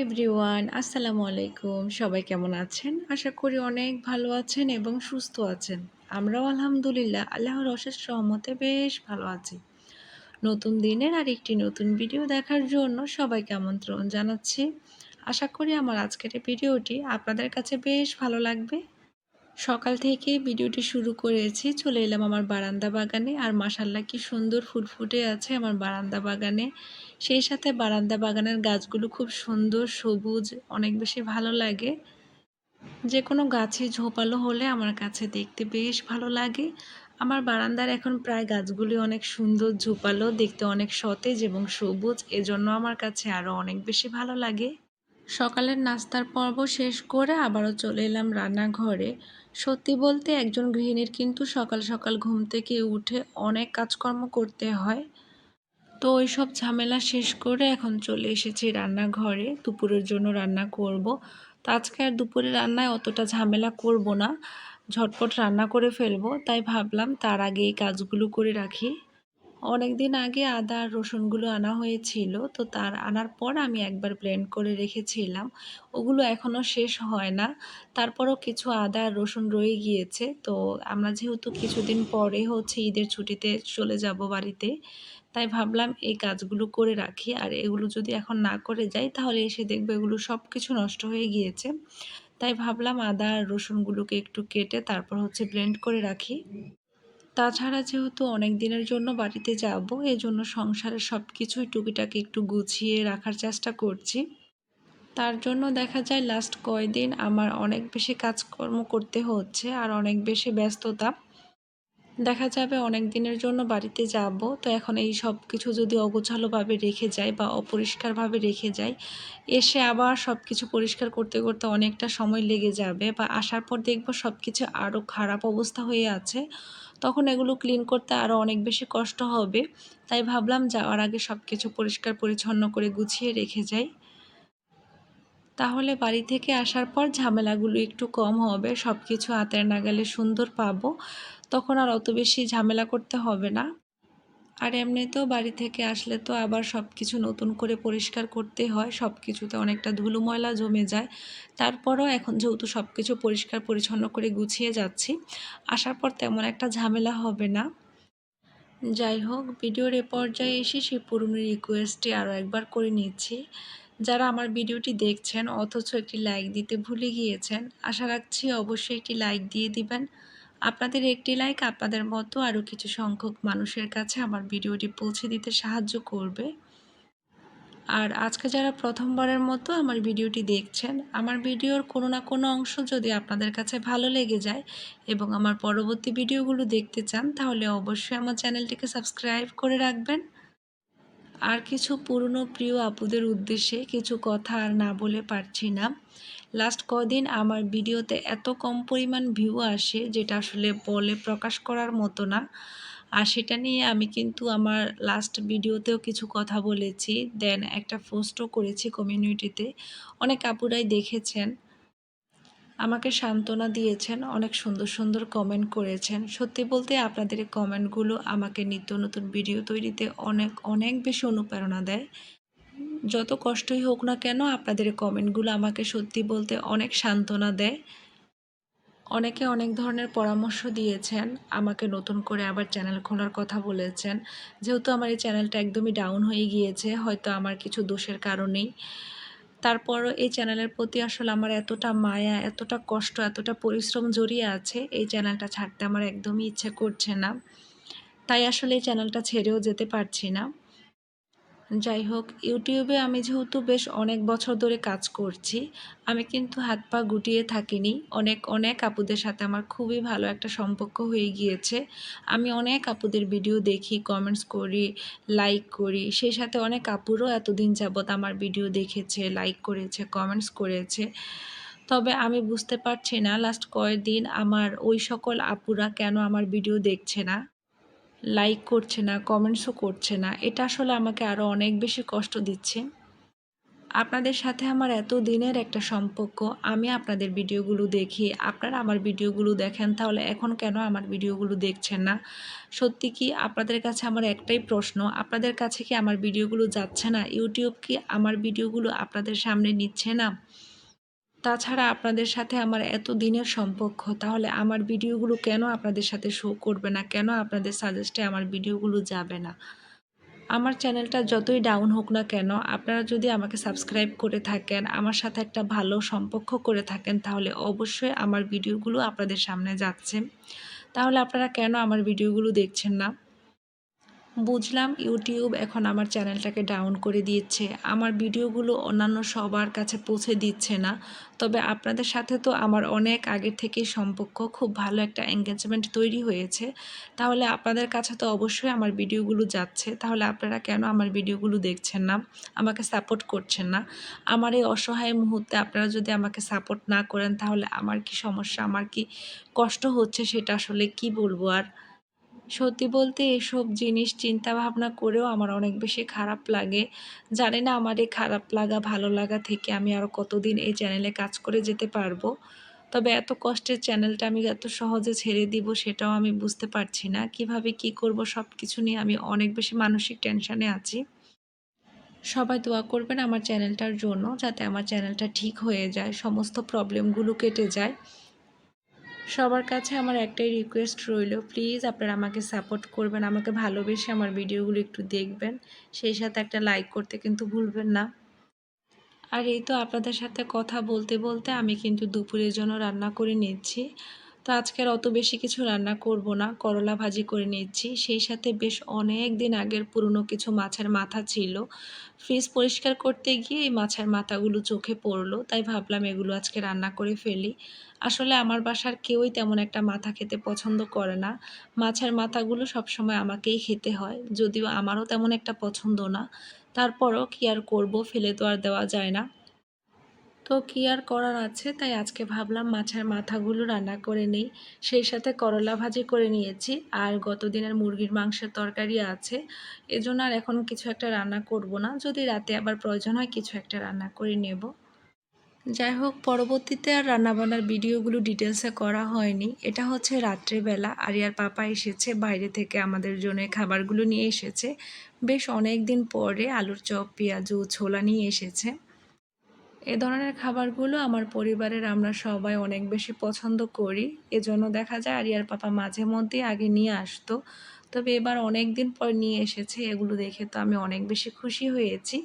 Everyone আসসালামু আলাইকুম। সবাই কেমন আছেন? আশা করি অনেক ভালো আছেন এবং সুস্থ আছেন। আমরাও আলহামদুলিল্লাহ আল্লাহর অশেষ রহমতে বেশ ভালো আছি। নতুন দিনের আরেকটি নতুন ভিডিও দেখার জন্য সবাইকে আমন্ত্রণ জানাচ্ছি। আশা করি আমার আজকের এই ভিডিওটি আপনাদের কাছে বেশ ভালো লাগবে। সকাল থেকেই ভিডিওটি শুরু করেছি। চলে এলাম আমার বারান্দা বাগানে। আর মাশাআল্লাহ কি সুন্দর ফুল ফুটে আছে আমার বারান্দা বাগানে। সেই সাথে বারান্দা বাগানের গাছগুলো খুব সুন্দর সবুজ, অনেক বেশি ভালো লাগে। যেকোনো গাছই ঝোপালো হলে আমার কাছে দেখতে বেশ ভালো লাগে। আমার বারান্দার এখন প্রায় গাছগুলি অনেক সুন্দর ঝোপালো, দেখতে অনেক সতেজ এবং সবুজ। এজন্য আমার কাছে আরও অনেক বেশি ভালো লাগে। সকালের নাস্তার পর্ব শেষ করে আবারও চলে এলাম রান্নাঘরে। সত্যি বলতে একজন গৃহিণীর কিন্তু সকাল সকাল ঘুম থেকে উঠে অনেক কাজকর্ম করতে হয়। তো ওইসব ঝামেলা শেষ করে এখন চলে এসেছি রান্নাঘরে। দুপুরের জন্য রান্না করব। তো আজকে আর দুপুরে রান্নায় অতটা ঝামেলা করব না, ঝটপট রান্না করে ফেলবো। তাই ভাবলাম তার আগে এই কাজগুলো করে রাখি। অনেকদিন আগে আদা আর রসুনগুলো আনা হয়েছিল, তো তার আনার পর আমি একবার ব্লেন্ড করে রেখেছিলাম। ওগুলো এখনও শেষ হয় না। তারপরও কিছু আদা আর রসুন রয়ে গিয়েছে। তো আমরা যেহেতু কিছুদিন পরে ঈদের ছুটিতে চলে যাব বাড়িতে, তাই ভাবলাম এই কাজগুলো করে রাখি। আর এগুলো যদি এখন না করে যাই তাহলে এসে দেখবো এগুলো সব কিছু নষ্ট হয়ে গিয়েছে। তাই ভাবলাম আদা আর রসুনগুলোকে একটু কেটে তারপর ব্লেন্ড করে রাখি। তাছাড়া যেহেতু অনেক দিনের জন্য বাড়িতে যাব, এজন্য সংসারের সব কিছুই টুকিটাকি একটু গুছিয়ে রাখার চেষ্টা করছি। তার জন্য দেখা যায় লাস্ট কয়দিন আমার অনেক বেশি কাজকর্ম করতে হচ্ছে আর অনেক বেশি ব্যস্ততা। দেখা যাবে অনেক দিনের জন্য বাড়িতে যাব, তো এখন এই সব কিছু যদি অগোছালোভাবে রেখে যাই বা অপরিষ্কারভাবে রেখে যাই, এসে আবার সব কিছু পরিষ্কার করতে করতে অনেকটা সময় লেগে যাবে বা আসার পর দেখব সব কিছু আরও খারাপ অবস্থা হয়ে আছে। তখন এগুলো ক্লিন করতে আরও অনেক বেশি কষ্ট হবে। তাই ভাবলাম যাওয়ার আগে সব কিছু পরিষ্কার পরিচ্ছন্ন করে গুছিয়ে রেখে যাই। তাহলে বাড়ি থেকে আসার পর ঝামেলাগুলো একটু কম হবে, সব কিছু হাতের নাগালে সুন্দর পাবো। তখন আর অত বেশি ঝামেলা করতে হবে না। আর এমনিতেও বাড়ি থেকে আসলে তো আবার সব কিছু নতুন করে পরিষ্কার করতে হয়, সব কিছুতে অনেকটা ধুলো ময়লা জমে যায়। তারপরও এখন যেহেতু সব কিছু পরিষ্কার পরিচ্ছন্ন করে গুছিয়ে যাচ্ছি, আসার পর তেমন একটা ঝামেলা হবে না। যাই হোক, ভিডিওর এ পর্যায়ে এসে সেই পুরনো রিকোয়েস্টটি আরও একবার করে নিচ্ছি। যারা আমার ভিডিওটি দেখছেন অথচ একটি লাইক দিতে ভুলে গিয়েছেন, আশা রাখছি অবশ্যই একটি লাইক দিয়ে দিবেন। আপনাদের একটি লাইক আপনাদের মতো আরও কিছু সংখ্যক মানুষের কাছে আমার ভিডিওটি পৌঁছে দিতে সাহায্য করবে। আর আজকে যারা প্রথমবারের মতো আমার ভিডিওটি দেখছেন, আমার ভিডিওর কোনো না কোনো অংশ যদি আপনাদের কাছে ভালো লেগে যায় এবং আমার পরবর্তী ভিডিওগুলো দেখতে চান, তাহলে অবশ্যই আমার চ্যানেলটিকে সাবস্ক্রাইব করে রাখবেন। আর কিছু পুরনো প্রিয় আপুদের উদ্দেশ্যে কিছু কথা আর না বলে পারছি না। লাস্ট কদিন আমার ভিডিওতে এত কম পরিমাণ ভিউ আসে, যেটা আসলে বলে প্রকাশ করার মতো না। আর সেটা নিয়ে আমি কিন্তু আমার লাস্ট ভিডিওতেও কিছু কথা বলেছি, দেন একটা পোস্টও করেছি কমিউনিটিতে। অনেক আপুরাই দেখেছেন, আমাকে সান্ত্বনা দিয়েছেন, অনেক সুন্দর সুন্দর কমেন্ট করেছেন। সত্যি বলতে আপনাদের এই কমেন্টগুলো আমাকে নিত্য নতুন ভিডিও তৈরিতে অনেক অনেক বেশি অনুপ্রেরণা দেয়। যত কষ্টই হোক না কেন, আপনাদের এই কমেন্টগুলো আমাকে সত্যি বলতে অনেক সান্ত্বনা দেয়। অনেকে অনেক ধরনের পরামর্শ দিয়েছেন, আমাকে নতুন করে আবার চ্যানেল খোলার কথা বলেছেন। যেহেতু আমার এই চ্যানেলটা একদমই ডাউন হয়ে গিয়েছে, হয়তো আমার কিছু দোষের কারণেই। তারপরও এই চ্যানেলের প্রতি আসলে আমার এতটা মায়া, এতটা কষ্ট, এতটা পরিশ্রম জড়িয়ে আছে, এই চ্যানেলটা ছাড়তে আমার একদমই ইচ্ছে করছে না। তাই আসলে এই চ্যানেলটা ছেড়েও যেতে পারছি না। যাই হোক, ইউটিউবে আমি যেহেতু বেশ অনেক বছর ধরে কাজ করছি, আমি কিন্তু হাত পা গুটিয়ে থাকিনি। অনেক অনেক আপুদের সাথে আমার খুবই ভালো একটা সম্পর্ক হয়ে গিয়েছে। আমি অনেক আপুদের ভিডিও দেখি, কমেন্টস করি, লাইক করি। সেই সাথে অনেক আপুরও এতদিন যাবৎ আমার ভিডিও দেখেছে, লাইক করেছে, কমেন্টস করেছে। তবে আমি বুঝতে পারছি না লাস্ট কয়েকদিন আমার ওই সকল আপুরা কেন আমার ভিডিও দেখছে না, লাইক করছে না, কমেন্টসও করছে না। এটা আসলে আমাকে আরও অনেক বেশি কষ্ট দিচ্ছে। আপনাদের সাথে আমার এত দিনের একটা সম্পর্ক, আমি আপনাদের ভিডিওগুলো দেখি, আপনারা আমার ভিডিওগুলো দেখেন, তাহলে এখন কেন আমার ভিডিওগুলো দেখছেন না? সত্যি কি আপনাদের কাছে আমার একটাই প্রশ্ন, আপনাদের কাছে কি আমার ভিডিওগুলো যাচ্ছে না? ইউটিউব কি আমার ভিডিওগুলো আপনাদের সামনে নিচ্ছে না? তাছাড়া আপনাদের সাথে আমার এত দিনের সম্পর্ক, তাহলে আমার ভিডিওগুলো কেন আপনাদের সাথে শো করবে না? কেন আপনাদের সাজেস্টে আমার ভিডিওগুলো যাবে না? আমার চ্যানেলটা যতই ডাউন হোক না কেন, আপনারা যদি আমাকে সাবস্ক্রাইব করে থাকেন, আমার সাথে একটা ভালো সম্পর্ক করে থাকেন, তাহলে অবশ্যই আমার ভিডিওগুলো আপনাদের সামনে যাচ্ছে। তাহলে আপনারা কেন আমার ভিডিওগুলো দেখছেন না? বুঝলাম ইউটিউব এখন আমার চ্যানেলটাকে ডাউন করে দিচ্ছে, আমার ভিডিওগুলো অন্যান্য সবার কাছে পৌঁছে দিচ্ছে না। তবে আপনাদের সাথে তো আমার অনেক আগের থেকেই সম্পর্ক, খুব ভালো একটা এঙ্গেজমেন্ট তৈরি হয়েছে। তাহলে আপনাদের কাছে তো অবশ্যই আমার ভিডিওগুলো যাচ্ছে, তাহলে আপনারা কেন আমার ভিডিওগুলো দেখছেন না, আমাকে সাপোর্ট করছেন না? আমার এই অসহায় মুহূর্তে আপনারা যদি আমাকে সাপোর্ট না করেন, তাহলে আমার কি সমস্যা, আমার কি কষ্ট হচ্ছে, সেটা আসলে কি বলবো আর। সত্যি বলতে এসব জিনিস চিন্তা ভাবনা করেও আমার অনেক বেশি খারাপ লাগে। জানি না আমার এই খারাপ লাগা ভালো লাগা থেকে আমি আরও কতদিন এই চ্যানেলে কাজ করে যেতে পারবো। তবে এত কষ্টের চ্যানেলটা আমি এত সহজে ছেড়ে দিব সেটাও আমি বুঝতে পারছি না। কিভাবে কি করব সব কিছু নিয়ে আমি অনেক বেশি মানসিক টেনশনে আছি। সবাই দোয়া করবেন আমার চ্যানেলটার জন্য, যাতে আমার চ্যানেলটা ঠিক হয়ে যায়, সমস্ত প্রবলেমগুলো কেটে যায়। সবার কাছে আমার একটাই রিকোয়েস্ট রইল, প্লিজ আপনারা আমাকে সাপোর্ট করবেন, আমাকে ভালোবেসে আমার ভিডিওগুলো একটু দেখবেন, সেই সাথে একটা লাইক করতে কিন্তু ভুলবেন না। আর এই তো আপনাদের সাথে কথা বলতে বলতে আমি কিন্তু দুপুরের জন্য রান্না করে নিচ্ছি। তো আজকে আর অত বেশি কিছু রান্না করব না, করলা ভাজি করে নিচ্ছি। সেই সাথে বেশ অনেক দিন আগের পুরনো কিছু মাছের মাথা ছিল, ফ্রিজ পরিষ্কার করতে গিয়ে এই মাছের মাথাগুলো চোখে পড়লো, তাই ভাবলাম এগুলো আজকে রান্না করে ফেলি। আসলে আমার বাসার কেউই তেমন একটা মাথা খেতে পছন্দ করে না, মাছের মাথাগুলো সবসময় আমাকেই খেতে হয়, যদিও আমারও তেমন একটা পছন্দ না। তারপরও কি আর করব, ফেলে তো আর দেওয়া যায় না। তো কি আর করার আছে, তাই আজকে ভাবলাম মাছের মাথাগুলো রান্না করে নিই। সেই সাথে করলা ভাজি করে নিয়েছি, আর গত দিনের মুরগির মাংসের তরকারি আছে। এজন্য আর এখন কিছু একটা রান্না করব না, যদি রাতে আবার প্রয়োজন হয় কিছু একটা রান্না করে নেব। যাই হোক, পরবর্তীতে আর রান্নাবান্নার ভিডিওগুলো ডিটেলসে করা হয়নি। এটা হচ্ছে রাত্রেবেলা আরিয়ার পাপা এসেছে বাইরে থেকে, আমাদের জন্য খাবারগুলো নিয়ে এসেছে। বেশ অনেক দিন পরে আলুর চপ, পেঁয়াজু, ছোলা নিয়ে এসেছে। এ ধরনের খাবারগুলো আমার পরিবারের আমরা সবাই অনেক বেশি পছন্দ করি। এজন্য দেখা যায় আরিয়ার পাপা মাঝে মধ্যেই আগে নিয়ে আসতো। তবে এবার অনেক দিন পর নিয়ে এসেছে, এগুলো দেখে তো আমি অনেক বেশি খুশি হয়েছি।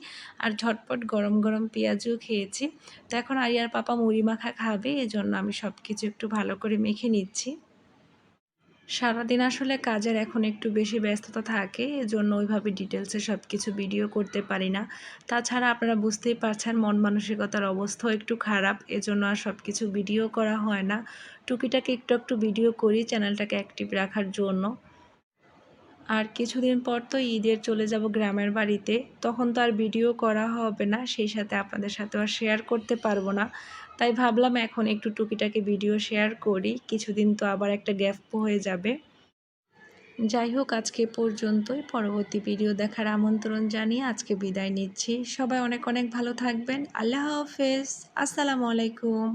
আর ঝটপট গরম গরম পেঁয়াজও খেয়েছি। তো এখন আরিয়ার পাপা মুড়ি মাখা খাবে, এজন্য আমি সব কিছু একটু ভালো করে মেখে নিচ্ছি। সারাদিন আসলে কাজের এখন একটু বেশি ব্যস্ততা থাকে, এজন্য ওইভাবে ডিটেলসে সব কিছু ভিডিও করতে পারি না। তাছাড়া আপনারা বুঝতেই পারছেন মন মানসিকতার অবস্থাও একটু খারাপ, এজন্য আর সব কিছু ভিডিও করা হয় না। টুকিটাকি একটু একটু ভিডিও করি চ্যানেলটাকে অ্যাক্টিভ রাখার জন্য। আর কিছুদিন পর তো ঈদের চলে যাব গ্রামের বাড়িতে, তখন তো আর ভিডিও করা হবে না, সেই সাথে আপনাদের সাথে আর শেয়ার করতে পারবো না। তাই ভাবলাম এখন একটু টুকিটাকি ভিডিও শেয়ার করি, কিছুদিন তো আবার একটা গ্যাপ হয়ে যাবে। যাই হোক, আজকে পর্যন্তই। পরবর্তী ভিডিও দেখার আমন্ত্রণ জানিয়ে আজকে বিদায় নিচ্ছি। সবাই অনেক অনেক ভালো থাকবেন। আল্লাহ হাফেজ। আসসালামু আলাইকুম।